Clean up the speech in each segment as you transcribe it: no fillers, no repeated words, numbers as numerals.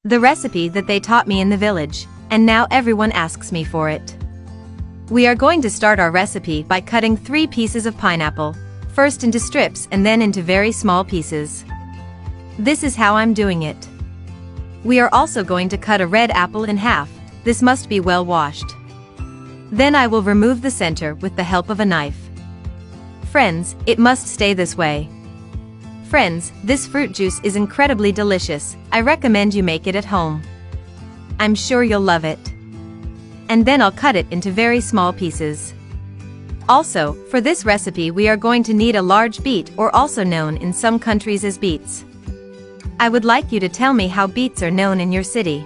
The recipe that they taught me in the village, and now everyone asks me for it. We are going to start our recipe by cutting 3 pieces of pineapple, first into strips and then into very small pieces. This is how I'm doing it. We are also going to cut a red apple in half. This must be well washed. Then I will remove the center with the help of a knife. Friends, it must stay this way. Friends, this fruit juice is incredibly delicious. I recommend you make it at home. I'm sure you'll love it. And then I'll cut it into very small pieces. Also, for this recipe we are going to need a large beet, or also known in some countries as beets. I would like you to tell me how beets are known in your city.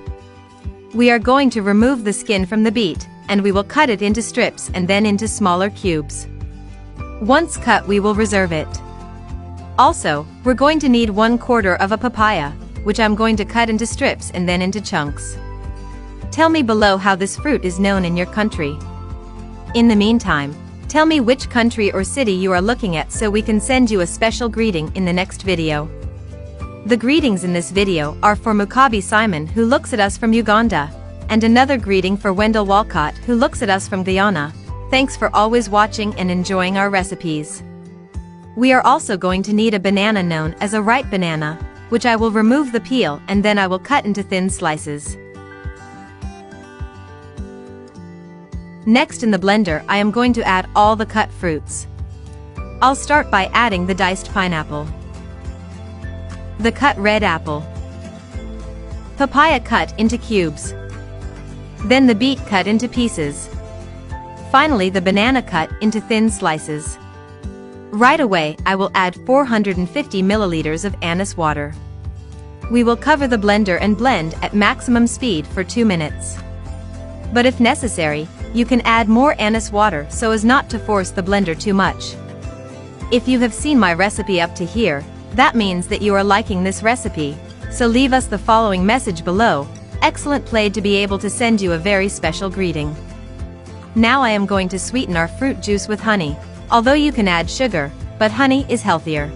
We are going to remove the skin from the beet, and we will cut it into strips and then into smaller cubes. Once cut we will reserve it. Also, we're going to need 1/4 of a papaya, which I'm going to cut into strips and then into chunks. Tell me below how this fruit is known in your country. In the meantime, tell me which country or city you are looking at so we can send you a special greeting in the next video. The greetings in this video are for Mukabi Simon, who looks at us from Uganda, and another greeting for Wendell Walcott, who looks at us from Guyana. Thanks for always watching and enjoying our recipes. We are also going to need a banana known as a ripe banana, which I will remove the peel and then I will cut into thin slices. Next, in the blender I am going to add all the cut fruits. I'll start by adding the diced pineapple, the cut red apple, papaya cut into cubes, then the beet cut into pieces, finally the banana cut into thin slices. Right away I will add 450 milliliters of anise water. We will cover the blender and blend at maximum speed for 2 minutes. But if necessary, you can add more anise water so as not to force the blender too much. If you have seen my recipe up to here, that means that you are liking this recipe, so leave us the following message below. Excellent, played to be able to send you a very special greeting. Now I am going to sweeten our fruit juice with honey, although you can add sugar, but honey is healthier.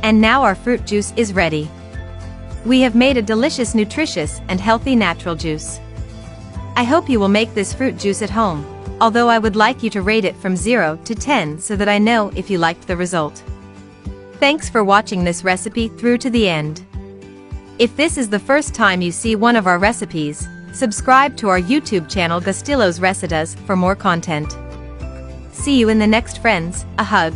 And now our fruit juice is ready. We have made a delicious, nutritious, and healthy natural juice. I hope you will make this fruit juice at home, although I would like you to rate it from 0 to 10 so that I know if you liked the result. Thanks for watching this recipe through to the end. If this is the first time you see one of our recipes, subscribe to our YouTube channel Gustilo's Recetas for more content. See you in the next, friends. A hug.